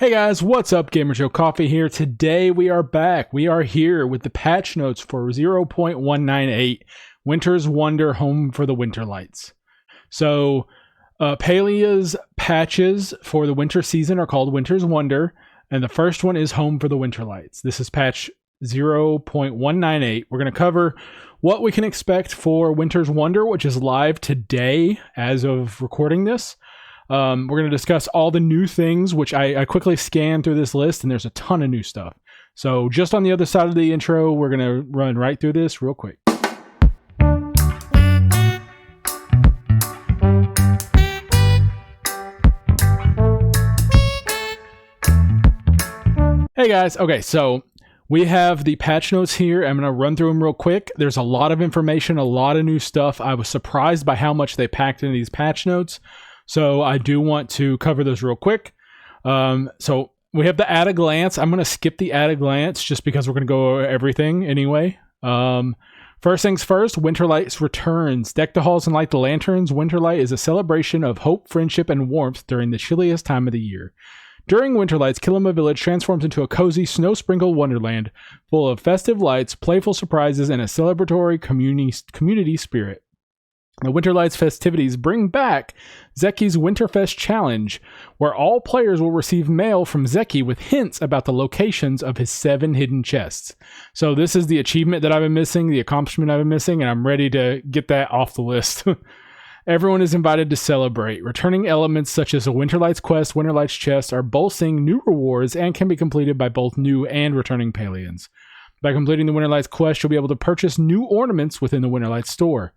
Hey guys, what's up? Gamer Joe Coffee here. Today we are back. We are here with the patch notes for 0.198 Winter's Wonder Home for the Winterlights. So, Palia's patches for the winter season are called Winter's Wonder, and the first one is Home for the Winterlights. This is patch 0.198. We're going to cover what we can expect for Winter's Wonder, which is live today as of recording this. We're going to discuss all the new things, which I quickly scanned through this list, and there's a ton of new stuff. So just on the other side of the intro, we're going to run right through this real quick. Hey guys, okay, so we have the patch notes here. I'm going to run through them real quick. There's a lot of information, a lot of new stuff. I was surprised by how much they packed into these patch notes. So I do want to cover those real quick. So we have the at a glance. I'm going to skip the at a glance just because we're going to go over everything anyway. First things first, Winterlights returns. Deck the halls and light the lanterns. Winterlight is a celebration of hope, friendship, and warmth during the chilliest time of the year. During Winterlights, Kilima Village transforms into a cozy, snow-sprinkled wonderland full of festive lights, playful surprises, and a celebratory community spirit. The Winterlights festivities bring back Zeki's Winterfest Challenge, where all players will receive mail from Zeki with hints about the locations of his 7 hidden chests. So this is the achievement that I've been missing, the accomplishment I've been missing, and I'm ready to get that off the list. Everyone is invited to celebrate. Returning elements such as a Winterlights quest, Winterlights chest are both seeing new rewards and can be completed by both new and returning Palians. By completing the Winterlights quest, you'll be able to purchase new ornaments within the Winterlights store.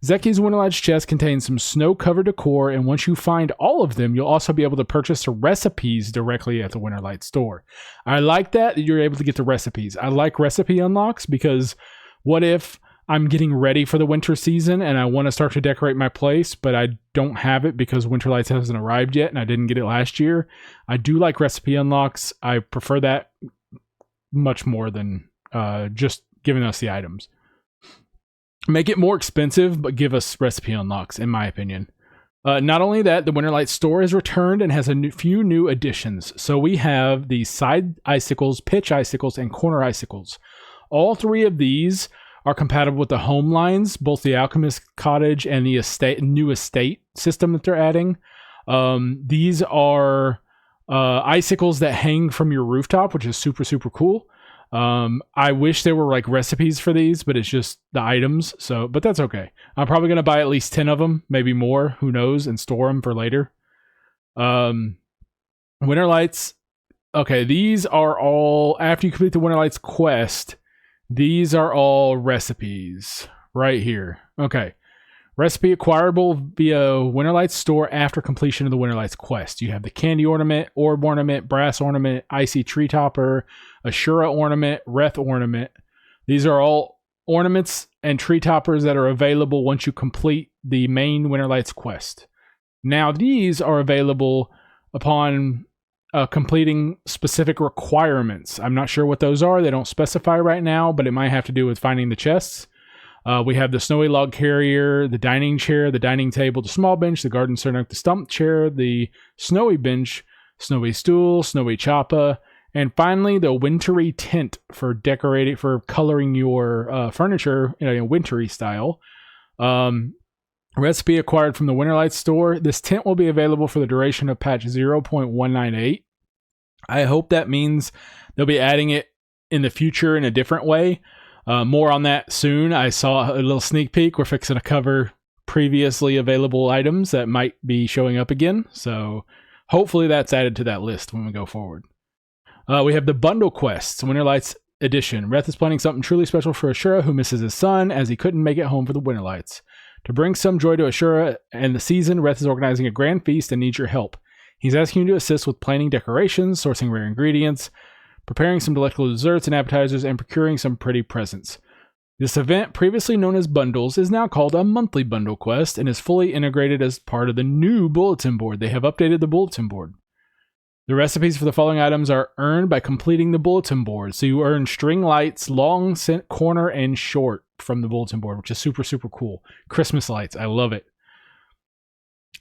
Zeki's Winterlights chest contains some snow-covered decor, and once you find all of them, you'll also be able to purchase the recipes directly at the Winterlights store. I like that you're able to get the recipes. I like recipe unlocks because what if I'm getting ready for the winter season and I want to start to decorate my place, but I don't have it because Winterlights hasn't arrived yet and I didn't get it last year? I do like recipe unlocks. I prefer that much more than just giving us the items. Make it more expensive, but give us recipe unlocks, in my opinion. Not only that, the Winterlights store is returned and has a few new additions. So we have the side icicles, pitch icicles, and corner icicles. All 3 of these are compatible with the home lines, both the Alchemist Cottage and the new estate system that they're adding. These are icicles that hang from your rooftop, which is super, super cool. I wish there were like recipes for these, but it's just the items. So, but that's okay. I'm probably going to buy at least 10 of them, maybe more, who knows, and store them for later. Winterlights. Okay. These are all, after you complete the Winterlights quest, these are all recipes right here. Okay. Recipe acquirable via Winterlights store after completion of the Winterlights quest. You have the candy ornament, orb ornament, brass ornament, icy tree topper, Ashura ornament, Wreath ornament. These are all ornaments and tree toppers that are available once you complete the main Winterlights quest. Now these are available upon completing specific requirements. I'm not sure what those are. They don't specify right now, but it might have to do with finding the chests. We have the snowy log carrier, the dining chair, the dining table, the small bench, the garden nook, the stump chair, the snowy bench, snowy stool, snowy choppa, and finally the wintry tint for decorating, for coloring your furniture in a wintry style. Recipe acquired from the Winterlights store. This tint will be available for the duration of patch 0.198. I hope that means they'll be adding it in the future in a different way. More on that soon. I saw a little sneak peek. We're fixing to cover previously available items that might be showing up again. So hopefully that's added to that list when we go forward. We have the bundle quests, Winterlights edition. Wreath is planning something truly special for Ashura, who misses his son as he couldn't make it home for the Winterlights. To bring some joy to Ashura and the season, Wreath is organizing a grand feast and needs your help. He's asking you to assist with planning decorations, sourcing rare ingredients, preparing some delectable desserts and appetizers, and procuring some pretty presents. This event, previously known as bundles, is now called a monthly bundle quest and is fully integrated as part of the new bulletin board. They have updated the bulletin board. The recipes for the following items are earned by completing the bulletin board. So you earn string lights, long, corner, and short from the bulletin board, which is super, super cool. Christmas lights. I love it.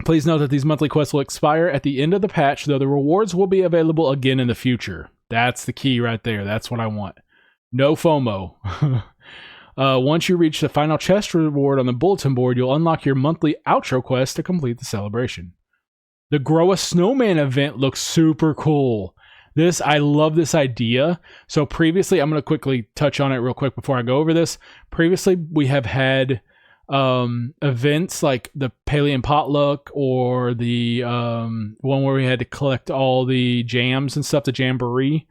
Please note that these monthly quests will expire at the end of the patch, though the rewards will be available again in the future. That's the key right there. That's what I want. No FOMO. Once you reach the final chest reward on the bulletin board, you'll unlock your monthly outro quest to complete the celebration. The Grow-A-Snowman event looks super cool. I love this idea. So previously, I'm going to quickly touch on it real quick before I go over this. Previously, we have had events like the Palia Potluck or the one where we had to collect all the jams and stuff, the Jamboree.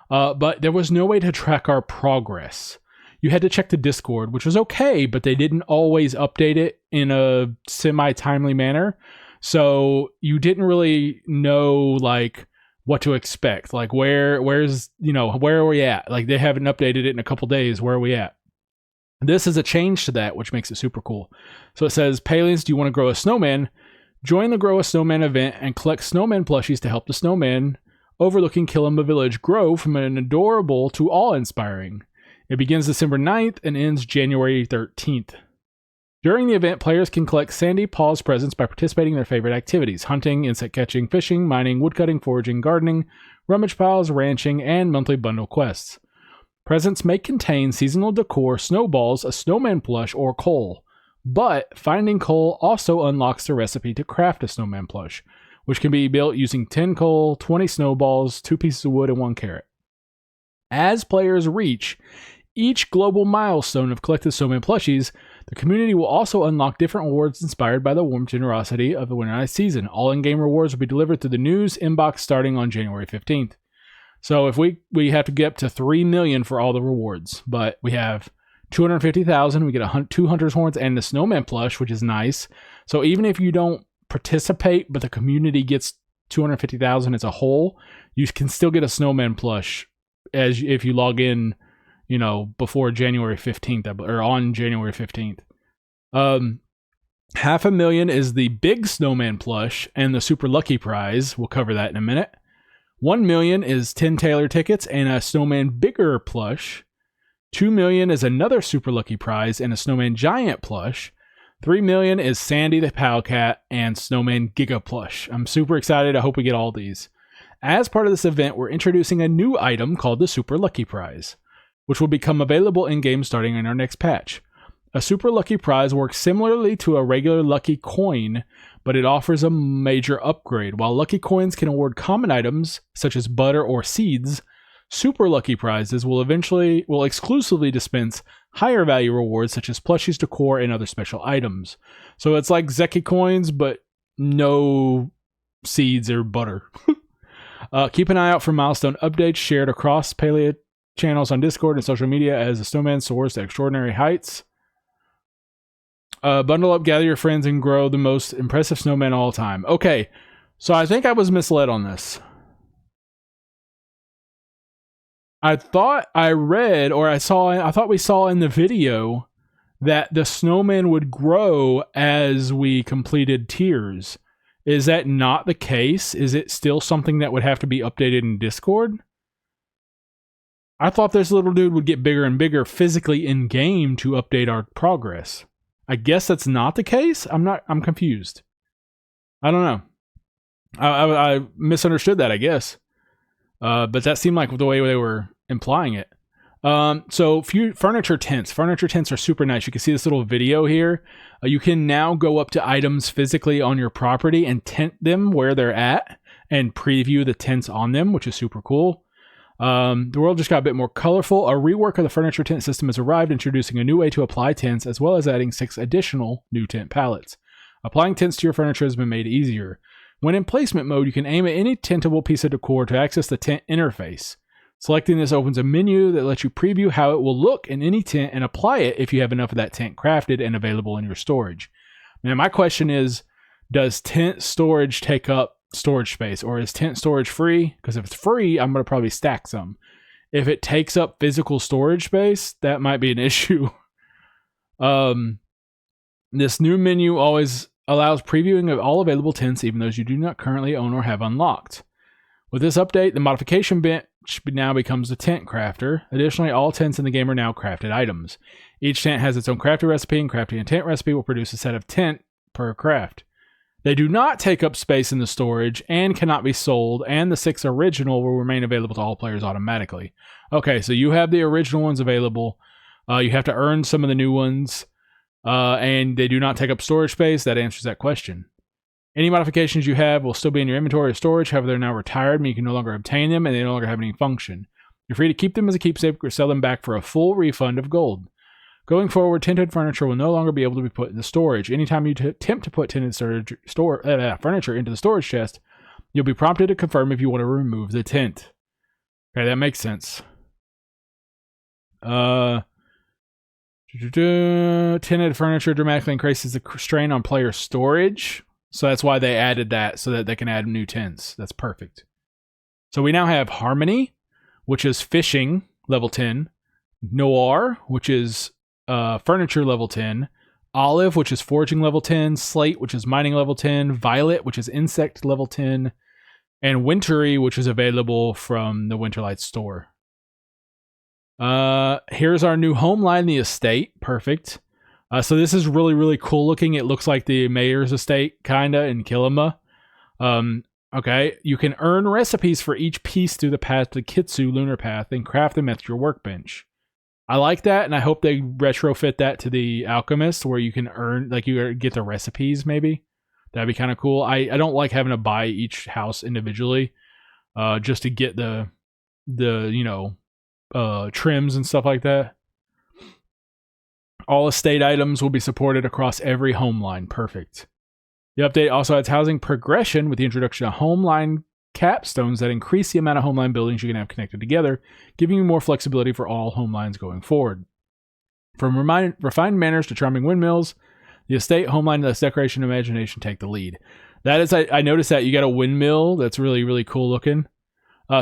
But there was no way to track our progress. You had to check the Discord, which was okay, but they didn't always update it in a semi-timely manner. So you didn't really know like what to expect. Like where are we at? Like they haven't updated it in a couple days. Where are we at? This is a change to that, which makes it super cool. So it says, Palians, do you want to grow a snowman? Join the Grow-A-Snowman event and collect Snowman Plushies to help the snowman overlooking Kilima Village grow from an adorable to awe-inspiring. It begins December 9th and ends January 13th. During the event, players can collect Sandy Paws presents by participating in their favorite activities: hunting, insect catching, fishing, mining, woodcutting, foraging, gardening, rummage piles, ranching, and monthly bundle quests. Presents may contain seasonal decor, snowballs, a snowman plush, or coal. But finding coal also unlocks the recipe to craft a snowman plush, which can be built using 10 coal, 20 snowballs, 2 pieces of wood, and 1 carrot. As players reach each global milestone of collected snowman plushies, the community will also unlock different rewards inspired by the warm generosity of the Winterlights season. All in-game rewards will be delivered through the news inbox starting on January 15th. So if we have to get up to 3 million for all the rewards, but we have 250,000, we get 2 hunter's horns and the snowman plush, which is nice. So even if you don't participate, but the community gets 250,000 as a whole, you can still get a snowman plush as if you log in, before January 15th or on January 15th. 500,000 is the big snowman plush and the super lucky prize. We'll cover that in a minute. 1 million is 10 Taylor tickets and a snowman bigger plush. 2 million is another super lucky prize and a snowman giant plush. 3 million is Sandy the Powcat and snowman giga plush. I'm super excited. I hope we get all these. As part of this event, we're introducing a new item called the super lucky prize, which will become available in-game starting in our next patch. A super lucky prize works similarly to a regular lucky coin, but it offers a major upgrade. While lucky coins can award common items such as butter or seeds, super lucky prizes will exclusively dispense higher value rewards such as plushies, decor, and other special items. So it's like Zeki coins, but no seeds or butter. Keep an eye out for milestone updates shared across Palia channels on Discord and social media as the snowman soars to extraordinary heights. Bundle up, gather your friends, and grow the most impressive snowman of all time. Okay, so I think I was misled on this. I thought we saw in the video that the snowman would grow as we completed tiers. Is that not the case? Is it still something that would have to be updated in Discord? I thought this little dude would get bigger and bigger physically in game to update our progress. I guess that's not the case. I'm confused. I don't know. I misunderstood that, I guess. But that seemed like the way they were implying it. So furniture tents. Furniture tents are super nice. You can see this little video here. You can now go up to items physically on your property and tent them where they're at and preview the tents on them, which is super cool. The world just got a bit more colorful. A rework of the furniture tent system has arrived, introducing a new way to apply tents, as well as adding 6 additional new tent palettes. Applying tents to your furniture has been made easier. When in placement mode, you can aim at any tentable piece of decor to access the tent interface. Selecting this opens a menu that lets you preview how it will look in any tent and apply it if you have enough of that tent crafted and available in your storage. Now, my question is, does tent storage take up storage space, or is tent storage free? Because if it's free, I'm going to probably stack some. If it takes up physical storage space, that might be an issue. This new menu always allows previewing of all available tents, even those you do not currently own or have unlocked. With this update, the modification bench now becomes the Tint Crafter. Additionally, all tents in the game are now crafted items. Each tent has its own crafting recipe, and crafting a tent recipe will produce a set of tent per craft. They do not take up space in the storage and cannot be sold, and the 6 original will remain available to all players automatically. Okay, so you have the original ones available. You have to earn some of the new ones, and they do not take up storage space. That answers that question. Any modifications you have will still be in your inventory or storage. However, they're now retired, meaning you can no longer obtain them, and they no longer have any function. You're free to keep them as a keepsake or sell them back for a full refund of gold. Going forward, tinted furniture will no longer be able to be put in the storage. Anytime you attempt to put tinted furniture into the storage chest, you'll be prompted to confirm if you want to remove the tint. Okay, that makes sense. Tinted furniture dramatically increases the strain on player storage. So that's why they added that, so that they can add new tints. That's perfect. So we now have Harmony, which is fishing, level 10. Noir, which is furniture, level 10. Olive, which is foraging, level 10. Slate, which is mining, level 10. Violet, which is insect, level 10. And Wintry, which is available from the Winterlights Store. Here's our new home line, the estate. Perfect. So this is really, really cool looking. It looks like the mayor's estate, kinda, in Kilima. Okay, you can earn recipes for each piece through the path to Kitsuu Lunar Path and craft them at your workbench. I like that, and I hope they retrofit that to the Alchemist, where you can earn, like, you get the recipes, maybe. That'd be kind of cool. I don't like having to buy each house individually, just to get the trims and stuff like that. All estate items will be supported across every home line. Perfect. The update also adds housing progression with the introduction of home line capstones that increase the amount of home line buildings you can have connected together, giving you more flexibility for all home lines going forward. From refined manners to charming windmills, the estate, home line, decoration, and imagination take the lead. That is, I noticed that you got a windmill that's really, really cool looking.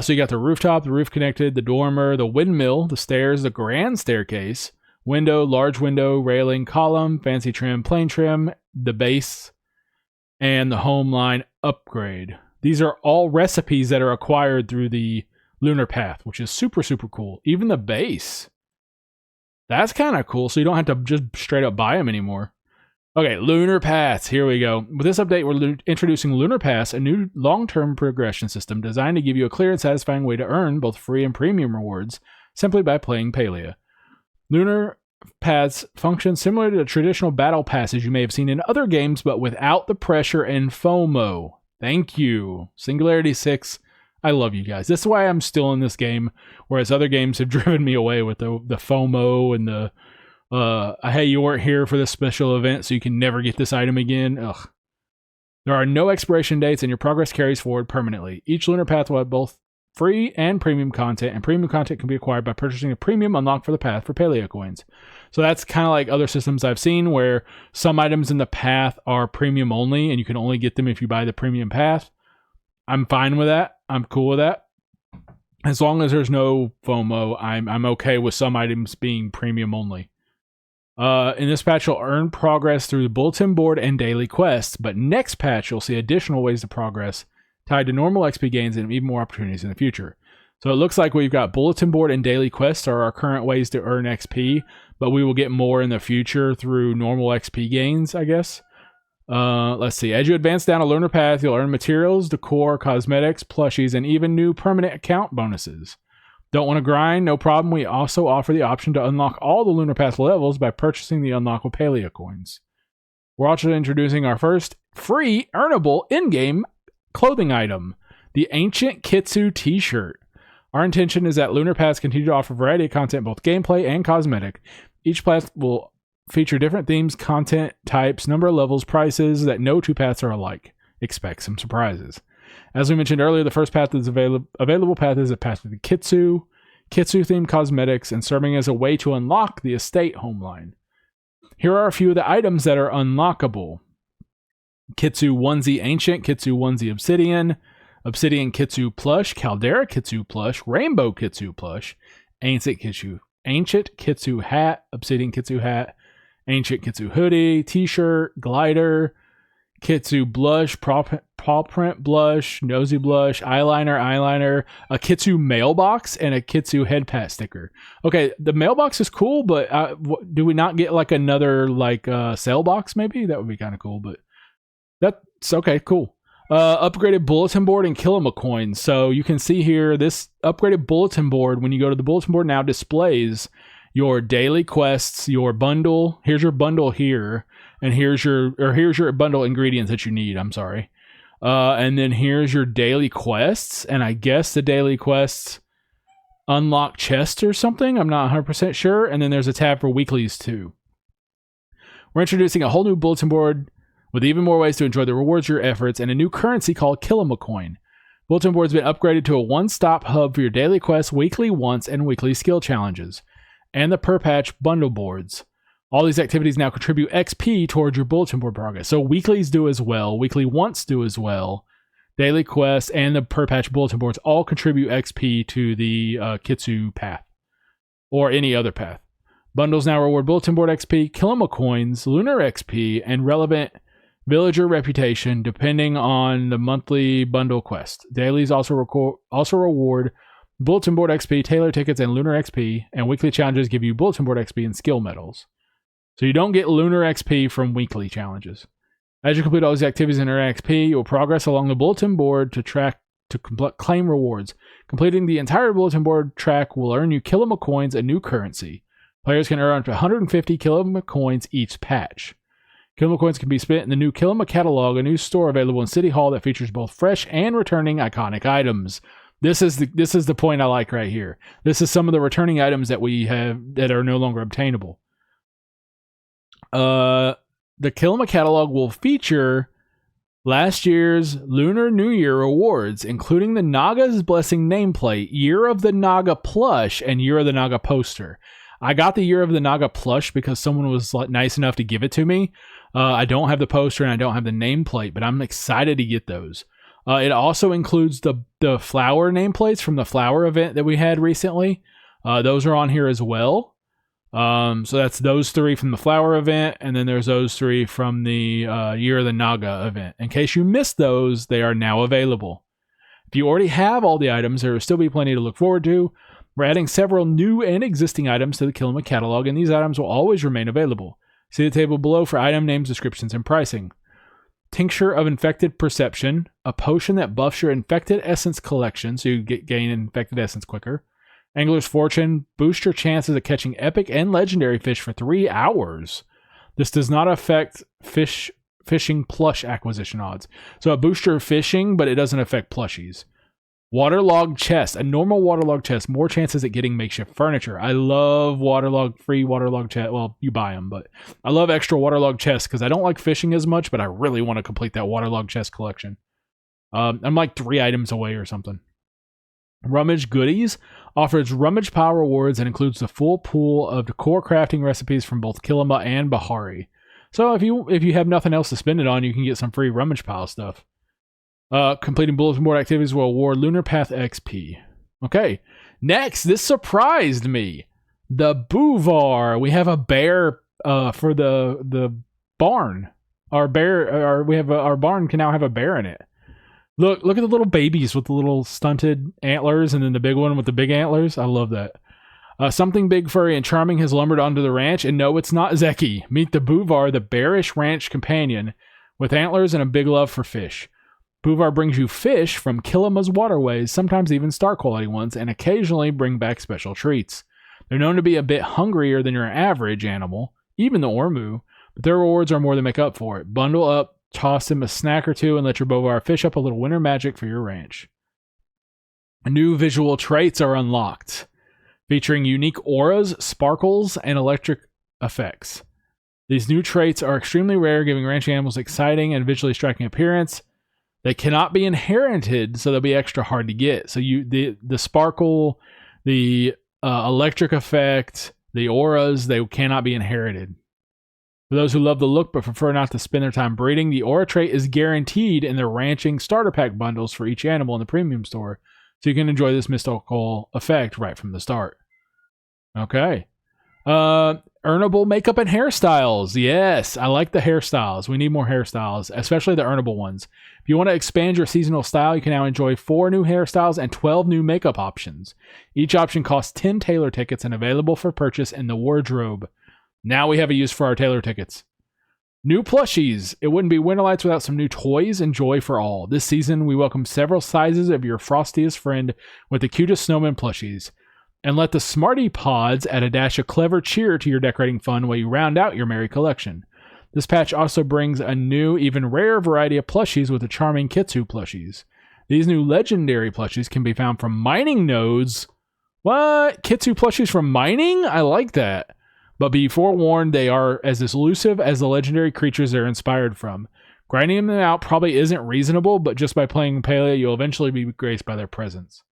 So you got the rooftop, the roof connected, the dormer, the windmill, the stairs, the grand staircase, window, large window, railing, column, fancy trim, plain trim, the base, and the home line upgrade. These are all recipes that are acquired through the Lunar Path, which is super, super cool. Even the base. That's kind of cool, so you don't have to just straight up buy them anymore. Okay, Lunar Paths. Here we go. With this update, we're introducing Lunar Paths, a new long-term progression system designed to give you a clear and satisfying way to earn both free and premium rewards simply by playing Palia. Lunar Paths function similar to the traditional battle passes you may have seen in other games, but without the pressure and FOMO. Thank you. Singularity 6. I love you guys. This is why I'm still in this game, whereas other games have driven me away with the FOMO and the hey, you weren't here for this special event, so you can never get this item again. Ugh. There are no expiration dates, and your progress carries forward permanently. Each Lunar Path will have both free and premium content, and premium content can be acquired by purchasing a premium unlock for the path for Palia coins. So that's kind of like other systems I've seen where some items in the path are premium only, and you can only get them if you buy the premium path. I'm fine with that. I'm cool with that. As long as there's no FOMO, I'm okay with some items being premium only. In this patch, you'll earn progress through the bulletin board and daily quests, but next patch, you'll see additional ways to progress tied to normal XP gains and even more opportunities in the future. So it looks like we've got bulletin board and daily quests are our current ways to earn XP, but we will get more in the future through normal XP gains, I guess. Let's see. As you advance down a Lunar Path, you'll earn materials, decor, cosmetics, plushies, and even new permanent account bonuses. Don't want to grind? No problem. We also offer the option to unlock all the Lunar Path levels by purchasing the unlockable Palia coins. We're also introducing our first free earnable in-game clothing item, the Ancient Kitsuu t-shirt. Our intention is that Lunar Paths continue to offer a variety of content, both gameplay and cosmetic. Each path will feature different themes, content types, number of levels, prices that no two paths are alike. Expect some surprises. As we mentioned earlier, the first path is available path is a path to the Kitsuu themed cosmetics, and serving as a way to unlock the estate home line. Here are a few of the items that are unlockable. Kitsuu onesie ancient, Kitsuu onesie obsidian Kitsuu plush, Caldera Kitsuu plush, Rainbow Kitsuu plush, ancient Kitsuu hat, obsidian Kitsuu hat, ancient Kitsuu hoodie, t-shirt, glider, Kitsuu blush, paw print blush, nosy blush, eyeliner, a Kitsuu mailbox, and a Kitsuu head pat sticker. Okay, the mailbox is cool, but do we not get like another sale box maybe? That would be kind of cool, but So, okay, cool. Upgraded bulletin board and Kilima coins. So you can see here this upgraded bulletin board. When you go to the bulletin board now, displays your daily quests, your bundle. Here's your bundle here, and here's your bundle ingredients that you need. I'm sorry. And then here's your daily quests, and I guess the daily quests unlock chests or something. I'm not 100% sure. And then there's a tab for weeklies too. We're introducing a whole new bulletin board with even more ways to enjoy the rewards of your efforts and a new currency called Kilima coin. Bulletin board's been upgraded to a one-stop hub for your daily quests, weekly wants, and weekly skill challenges, and the per patch bundle boards. All these activities now contribute XP towards your bulletin board progress. So weeklies do as well, weekly wants do as well, daily quests, and the per patch bulletin boards all contribute XP to the Kitsuu path, or any other path. Bundles now reward bulletin board XP, Kilima coins, lunar XP, and relevant villager reputation depending on the monthly bundle quest. Dailies also reward bulletin board XP, tailor tickets, and lunar XP, and weekly challenges give you bulletin board XP and skill medals. So you don't get lunar XP from weekly challenges. As you complete all these activities and earn XP, you'll progress along the bulletin board to claim rewards. Completing the entire bulletin board track will earn you Kilima coins, a new currency. Players can earn up to 150 Kilima coins each patch. Kilima coins can be spent in the new Kilima catalog, a new store available in City Hall that features both fresh and returning iconic items. This is the point I like right here. This is some of the returning items that we have that are no longer obtainable. The Kilima catalog will feature last year's Lunar New Year rewards, including the Naga's Blessing nameplate, Year of the Naga plush, and Year of the Naga poster. I got the Year of the Naga plush because someone was nice enough to give it to me. I don't have the poster and I don't have the nameplate, but I'm excited to get those. It also includes the flower nameplates from the flower event that we had recently. Those are on here as well. So that's those 3 from the flower event, and then there's those 3 from the Year of the Naga event. In case you missed those, they are now available. If you already have all the items, there will still be plenty to look forward to. We're adding several new and existing items to the Kilima catalog, and these items will always remain available. See the table below for item names, descriptions, and pricing. Tincture of Infected Perception, a potion that buffs your Infected Essence collection, so you gain Infected Essence quicker. Angler's Fortune, boost your chances of catching epic and legendary fish for 3 hours. This does not affect fishing plush acquisition odds. So it boosts your fishing, but it doesn't affect plushies. Waterlogged chest, a normal waterlogged chest, more chances at getting makeshift furniture. I love free waterlogged chest. Well, you buy them, but I love extra waterlogged chests because I don't like fishing as much, but I really want to complete that waterlogged chest collection. I'm like 3 items away or something. Rummage Goodies offers rummage pile rewards and includes the full pool of decor crafting recipes from both Kilima and Bahari. So if you have nothing else to spend it on, you can get some free rummage pile stuff. Completing bulletin board activities will award Lunar Path XP. Okay, next, this surprised me. The Boovar. We have a bear for the barn. Our barn can now have a bear in it. Look at the little babies with the little stunted antlers, and then the big one with the big antlers. I love that. Something big, furry, and charming has lumbered onto the ranch, and no, it's not Zeki. Meet the Boovar, the bearish ranch companion with antlers and a big love for fish. Boovar brings you fish from Kilima's waterways, sometimes even star-quality ones, and occasionally bring back special treats. They're known to be a bit hungrier than your average animal, even the Ormu, but their rewards are more than make up for it. Bundle up, toss him a snack or 2, and let your Boovar fish up a little winter magic for your ranch. New visual traits are unlocked, featuring unique auras, sparkles, and electric effects. These new traits are extremely rare, giving ranch animals exciting and visually striking appearance. They cannot be inherited, so they'll be extra hard to get. So the sparkle, the electric effect, the auras, they cannot be inherited. For those who love the look but prefer not to spend their time breeding, the aura trait is guaranteed in the ranching starter pack bundles for each animal in the premium store, so you can enjoy this mystical effect right from the start. Okay. Earnable makeup and hairstyles. Yes, I like the hairstyles. We need more hairstyles, especially the earnable ones. If you want to expand your seasonal style, you can now enjoy 4 new hairstyles and 12 new makeup options. Each option costs 10 tailor tickets and available for purchase in the wardrobe. Now we have a use for our tailor tickets. New plushies. It wouldn't be Winterlights without some new toys and joy for all. This season, we welcome several sizes of your frostiest friend with the cutest Snowman plushies. And let the Smarty Pods add a dash of clever cheer to your decorating fun while you round out your merry collection. This patch also brings a new, even rarer variety of plushies with the charming Kitsuu plushies. These new legendary plushies can be found from mining nodes. What? Kitsuu plushies from mining? I like that. But be forewarned, they are as elusive as the legendary creatures they're inspired from. Grinding them out probably isn't reasonable, but just by playing Palia, you'll eventually be graced by their presence.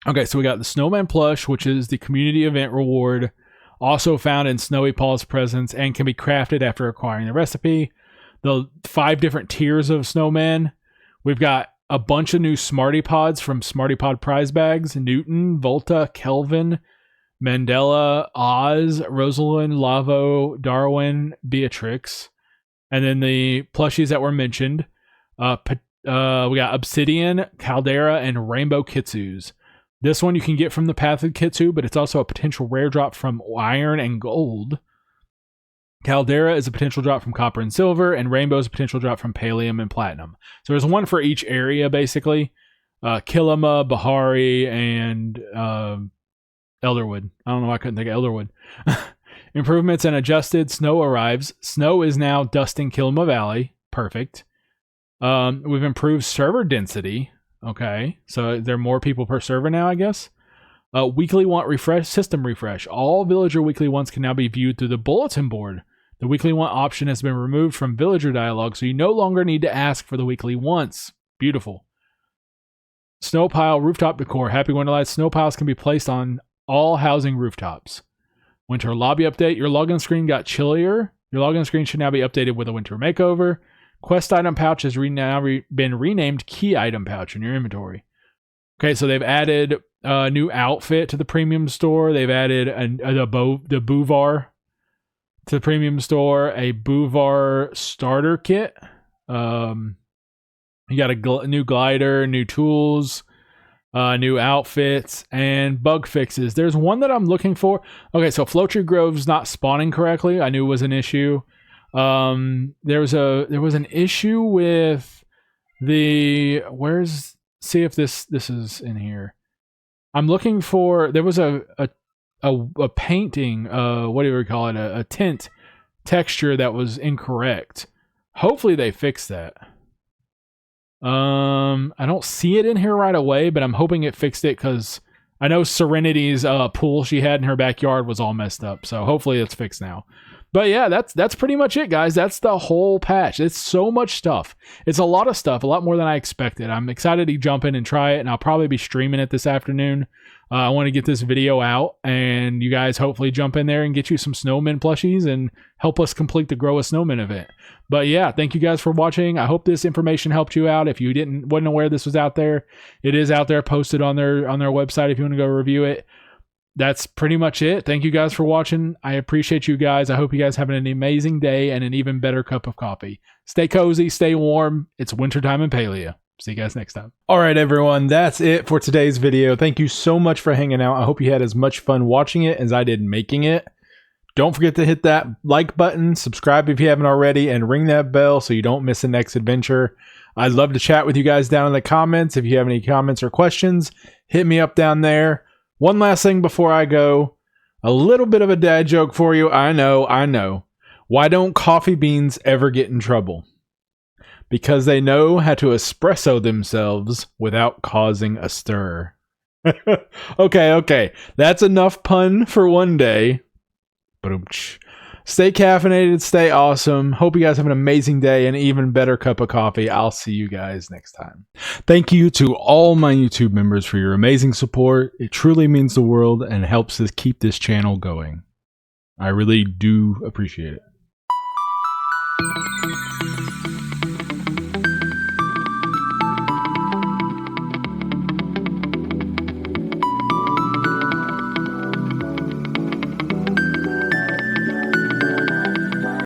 Okay, so we got the Snowman Plush, which is the community event reward, also found in Snowy Paul's presence and can be crafted after acquiring the recipe. The 5 different tiers of Snowman. We've got a bunch of new Smarty Pods from Smarty Pod prize bags. Newton, Volta, Kelvin, Mandela, Oz, Rosalind, Lavo, Darwin, Beatrix. And then the plushies that were mentioned. We got Obsidian, Caldera, and Rainbow Kitsu's. This one you can get from the Path of Kitsuu, but it's also a potential rare drop from Iron and Gold. Caldera is a potential drop from Copper and Silver, and Rainbow is a potential drop from Pallium and Platinum. So there's one for each area, basically. Kilima, Bahari, and Elderwood. I don't know why I couldn't think of Elderwood. Improvements and adjusted. Snow arrives. Snow is now dusting Kilima Valley. Perfect. We've improved server density. Okay, so there are more people per server now, I guess. Weekly want refresh, system refresh. All villager weekly wants can now be viewed through the bulletin board. The weekly want option has been removed from villager dialogue, so you no longer need to ask for the weekly wants. Beautiful. Snow pile rooftop decor. Happy Winterlights. Snow piles can be placed on all housing rooftops. Winter lobby update. Your login screen got chillier. Your login screen should now be updated with a winter makeover. Quest item pouch has now been renamed key item pouch in your inventory. Okay, so they've added a new outfit to the premium store. They've added the Boovar to the premium store, a Boovar starter kit. You got a new glider, new tools, new outfits, and bug fixes. There's one that I'm looking for. Okay, so Floatree Grove's not spawning correctly. I knew it was an issue. There was an issue with the see if this is in here. I'm looking for, there was a painting, what do we call it, a tint texture that was incorrect. Hopefully they fixed that. I don't see it in here right away, but I'm hoping it fixed it because I know Serenity's pool she had in her backyard was all messed up, so hopefully it's fixed now. But yeah, that's pretty much it, guys. That's the whole patch. It's so much stuff. It's a lot of stuff, a lot more than I expected. I'm excited to jump in and try it, and I'll probably be streaming it this afternoon. I want to get this video out, and you guys hopefully jump in there and get you some Snowman plushies and help us complete the Grow-A-Snowman event. But yeah, thank you guys for watching. I hope this information helped you out. If you wasn't aware this was out there, it is out there, posted on their website if you want to go review it. That's pretty much it. Thank you guys for watching. I appreciate you guys. I hope you guys have an amazing day and an even better cup of coffee. Stay cozy, stay warm. It's wintertime in Palia. See you guys next time. All right, everyone. That's it for today's video. Thank you so much for hanging out. I hope you had as much fun watching it as I did making it. Don't forget to hit that like button, subscribe if you haven't already, and ring that bell so you don't miss the next adventure. I'd love to chat with you guys down in the comments. If you have any comments or questions, hit me up down there. One last thing before I go. A little bit of a dad joke for you. I know. Why don't coffee beans ever get in trouble? Because they know how to espresso themselves without causing a stir. Okay. That's enough pun for one day. Stay caffeinated, stay awesome. Hope you guys have an amazing day and an even better cup of coffee. I'll see you guys next time. Thank you to all my YouTube members for your amazing support. It truly means the world and helps us keep this channel going. I really do appreciate it.